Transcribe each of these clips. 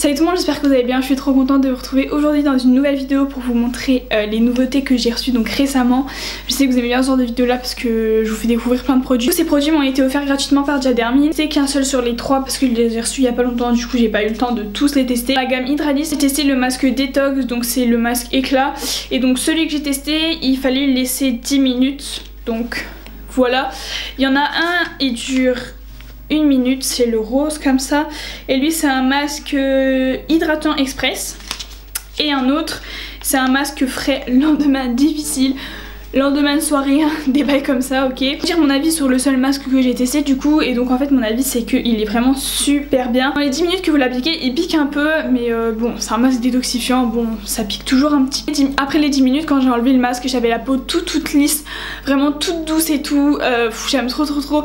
Salut tout le monde, j'espère que vous allez bien, je suis trop contente de vous retrouver aujourd'hui dans une nouvelle vidéo pour vous montrer les nouveautés que j'ai reçues donc récemment. Je sais que vous aimez bien ce genre de vidéo là parce que je vous fais découvrir plein de produits. Tous ces produits m'ont été offerts gratuitement par Diadermine. C'est qu'un seul sur les trois parce que je les ai reçus il y a pas longtemps, du coup j'ai pas eu le temps de tous les tester. La gamme Hydralis, j'ai testé le masque détox, donc c'est le masque éclat. Et donc celui que j'ai testé, il fallait le laisser 10 minutes, donc voilà. Il y en a un, il dure 1 minute, c'est le rose comme ça, et lui c'est un masque hydratant express, et un autre c'est un masque frais lendemain difficile, lendemain de soirée, des bails comme ça, ok. Je vais dire mon avis sur le seul masque que j'ai testé du coup, et donc en fait mon avis c'est qu'il est vraiment super bien. Dans les 10 minutes que vous l'appliquez, il pique un peu, mais bon c'est un masque détoxifiant, bon ça pique toujours un petit. Après les 10 minutes quand j'ai enlevé le masque, j'avais la peau toute lisse, vraiment toute douce et tout, j'aime trop.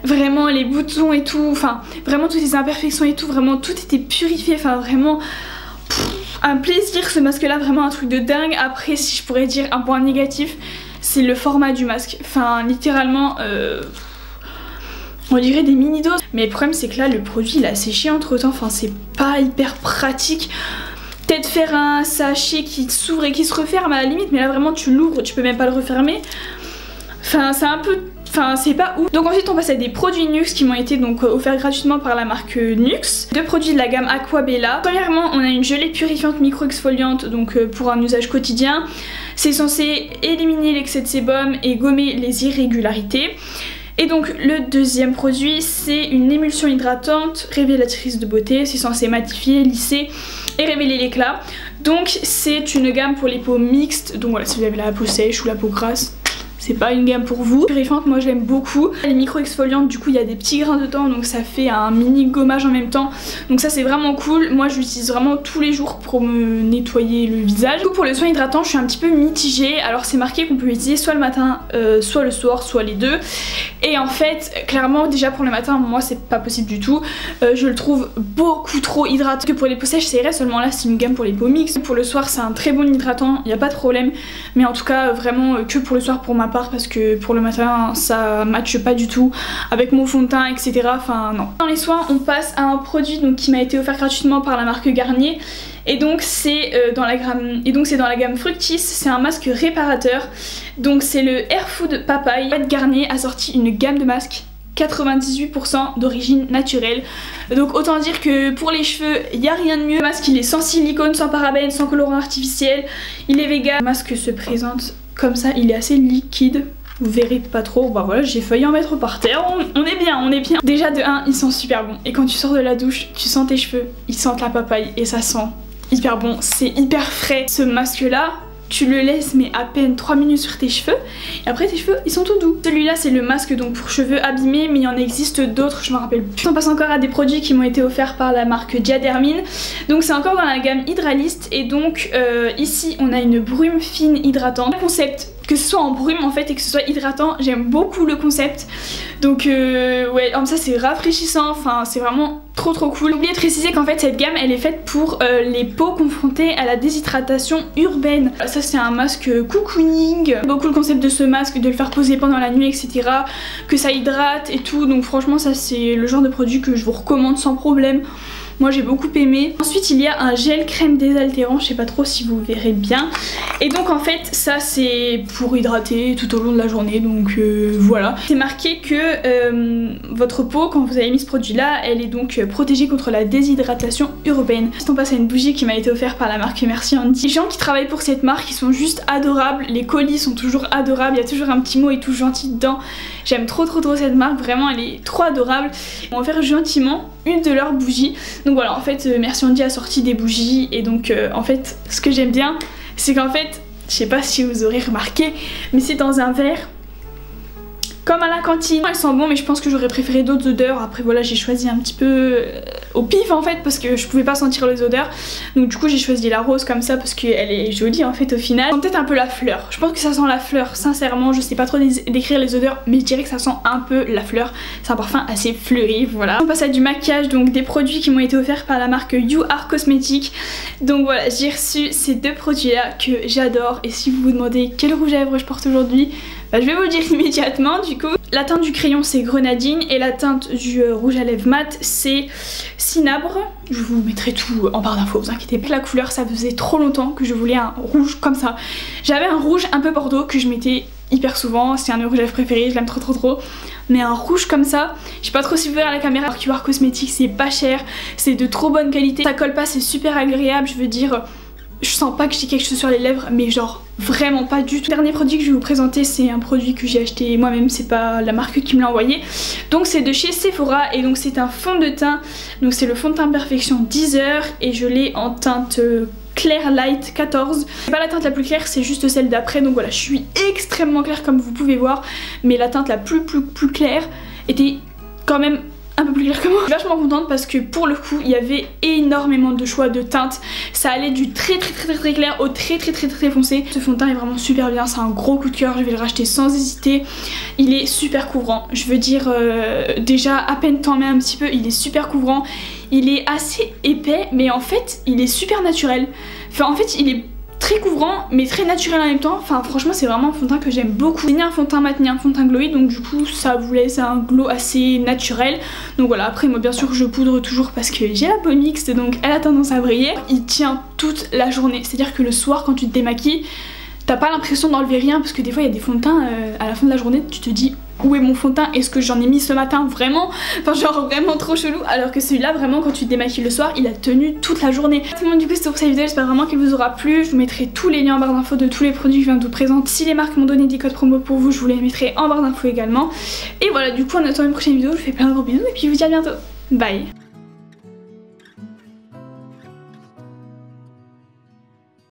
Vraiment les boutons et tout, enfin vraiment toutes les imperfections et tout, vraiment tout était purifié, enfin vraiment un plaisir ce masque là, vraiment un truc de dingue. Après si je pourrais dire un point négatif, c'est le format du masque, enfin littéralement on dirait des mini doses. Mais le problème c'est que là le produit il a séché entre temps, enfin c'est pas hyper pratique. Peut-être faire un sachet qui s'ouvre et qui se referme à la limite, mais là vraiment tu l'ouvres, tu peux même pas le refermer, enfin c'est un peu... Enfin c'est pas ouf. Donc ensuite on passe à des produits Nuxe qui m'ont été donc offerts gratuitement par la marque Nuxe. Deux produits de la gamme Aquabella. Premièrement on a une gelée purifiante micro-exfoliante donc pour un usage quotidien. C'est censé éliminer l'excès de sébum et gommer les irrégularités. Et donc le deuxième produit c'est une émulsion hydratante révélatrice de beauté. C'est censé matifier, lisser et révéler l'éclat. Donc c'est une gamme pour les peaux mixtes. Donc voilà, si vous avez la peau sèche ou la peau grasse, c'est pas une gamme pour vous. Purifiante, moi je l'aime beaucoup. Elle est micro-exfoliante, du coup il y a des petits grains dedans, donc ça fait un mini gommage en même temps. Donc ça c'est vraiment cool. Moi je l'utilise vraiment tous les jours pour me nettoyer le visage. Du coup pour le soin hydratant je suis un petit peu mitigée. Alors c'est marqué qu'on peut l'utiliser soit le matin, soit le soir, soit les deux. Et en fait clairement déjà pour le matin moi c'est pas possible du tout. Je le trouve beaucoup trop hydratant. Que pour les peaux sèches c'est vrai, seulement là c'est une gamme pour les peaux mixtes. Pour le soir c'est un très bon hydratant, il n'y a pas de problème. Mais en tout cas vraiment que pour le soir pour ma part, parce que pour le matin ça matche pas du tout avec mon fond de teint etc, enfin non. Dans les soins on passe à un produit donc qui m'a été offert gratuitement par la marque Garnier, et donc c'est dans la gamme Fructis. C'est un masque réparateur, donc c'est le Air Food Papaye. Garnier a sorti une gamme de masques 98% d'origine naturelle, donc autant dire que pour les cheveux il n'y a rien de mieux. Le masque il est sans silicone, sans parabènes, sans colorant artificiel, il est vegan. Le masque se présente comme ça, il est assez liquide, vous verrez pas trop. Bah voilà, j'ai failli en mettre par terre, on est bien, on est bien. Déjà de 1 il sent super bon, et quand tu sors de la douche tu sens tes cheveux, ils sentent la papaye et ça sent hyper bon, c'est hyper frais. Ce masque là tu le laisses mais à peine 3 minutes sur tes cheveux et après tes cheveux ils sont tout doux. Celui là c'est le masque donc pour cheveux abîmés, mais il y en existe d'autres, je me rappelle plus. On passe encore à des produits qui m'ont été offerts par la marque Diadermine. Donc c'est encore dans la gamme Hydralist, et donc ici on a une brume fine hydratante. Le concept, que ce soit en brume en fait et que ce soit hydratant, j'aime beaucoup le concept. Donc ouais, comme ça c'est rafraîchissant, enfin c'est vraiment trop cool. J'ai oublié de préciser qu'en fait cette gamme elle est faite pour les peaux confrontées à la déshydratation urbaine. Ça c'est un masque cocooning. Beaucoup le concept de ce masque, de le faire poser pendant la nuit etc, que ça hydrate et tout, donc franchement ça c'est le genre de produit que je vous recommande sans problème. Moi j'ai beaucoup aimé. Ensuite il y a un gel crème désaltérant, je sais pas trop si vous verrez bien. Et donc en fait ça c'est pour hydrater tout au long de la journée, donc voilà. C'est marqué que votre peau quand vous avez mis ce produit là, elle est donc protégée contre la déshydratation urbaine. Ensuite on passe à une bougie qui m'a été offerte par la marque Merci Andy. Les gens qui travaillent pour cette marque ils sont juste adorables, les colis sont toujours adorables, il y a toujours un petit mot et tout gentil dedans. J'aime trop cette marque, vraiment elle est trop adorable. Ils m'ont offert gentiment une de leurs bougies. Donc voilà, en fait Merci Andy a sorti des bougies, et donc en fait ce que j'aime bien c'est qu'en fait, je sais pas si vous aurez remarqué, mais c'est dans un verre comme à la cantine. Elles sentent bon, mais je pense que j'aurais préféré d'autres odeurs. Après voilà, j'ai choisi un petit peu au pif en fait parce que je pouvais pas sentir les odeurs. Donc du coup j'ai choisi la rose comme ça parce qu'elle est jolie en fait au final. Ça sent peut-être un peu la fleur. Je pense que ça sent la fleur, sincèrement. Je sais pas trop décrire les odeurs, mais je dirais que ça sent un peu la fleur. C'est un parfum assez fleuri, voilà. On passe à du maquillage, donc des produits qui m'ont été offerts par la marque You Are Cosmetics. Donc voilà, j'ai reçu ces deux produits là que j'adore. Et si vous vous demandez quel rouge à lèvres je porte aujourd'hui, bah, je vais vous le dire immédiatement. Du coup. La teinte du crayon c'est Grenadine et la teinte du rouge à lèvres mat c'est Cinabre. Je vous mettrai tout en barre d'infos, vous inquiétez pas. La couleur, ça faisait trop longtemps que je voulais un rouge comme ça. J'avais un rouge un peu bordeaux que je mettais hyper souvent, c'est un de mes rouges à lèvres préférés, je l'aime trop. Mais un rouge comme ça, je sais pas trop si vous verrez à la caméra, QR Cosmetics c'est pas cher, c'est de trop bonne qualité, ça colle pas, c'est super agréable, je veux dire, je sens pas que j'ai quelque chose sur les lèvres, mais genre vraiment pas du tout. Le dernier produit que je vais vous présenter, c'est un produit que j'ai acheté moi-même, c'est pas la marque qui me l'a envoyé. Donc c'est de chez Sephora et donc c'est un fond de teint, donc c'est le fond de teint Perfection 10 heures et je l'ai en teinte Clair Light 14. C'est pas la teinte la plus claire, c'est juste celle d'après, donc voilà, je suis extrêmement claire comme vous pouvez voir, mais la teinte la plus claire était quand même un peu plus clair que moi. Je suis vachement contente parce que pour le coup il y avait énormément de choix de teintes. Ça allait du très clair au très foncé. Ce fond de teint est vraiment super bien, c'est un gros coup de cœur, je vais le racheter sans hésiter. Il est super couvrant, je veux dire déjà à peine t'en mets un petit peu, il est super couvrant. Il est assez épais mais en fait il est super naturel. Enfin en fait il est très couvrant mais très naturel en même temps. Enfin franchement c'est vraiment un fond de teint que j'aime beaucoup. C'est ni un fond de teint mat ni un fond de teint glowy, donc du coup ça vous laisse un glow assez naturel. Donc voilà, après moi bien sûr je poudre toujours parce que j'ai la peau mixte donc elle a tendance à briller. Il tient toute la journée, c'est à dire que le soir quand tu te démaquilles t'as pas l'impression d'enlever rien parce que des fois il y a des fonds de teint à la fin de la journée tu te dis où est mon fond de teint, est-ce que j'en ai mis ce matin vraiment, enfin genre vraiment trop chelou, alors que celui-là vraiment quand tu te démaquilles le soir il a tenu toute la journée. Du coup c'était pour cette vidéo, j'espère vraiment qu'elle vous aura plu. Je vous mettrai tous les liens en barre d'infos de tous les produits que je viens de vous présenter. Si les marques m'ont donné des codes promo pour vous, je vous les mettrai en barre d'infos également. Et voilà, du coup en attendant une prochaine vidéo, je vous fais plein de gros bisous et puis je vous dis à bientôt, bye.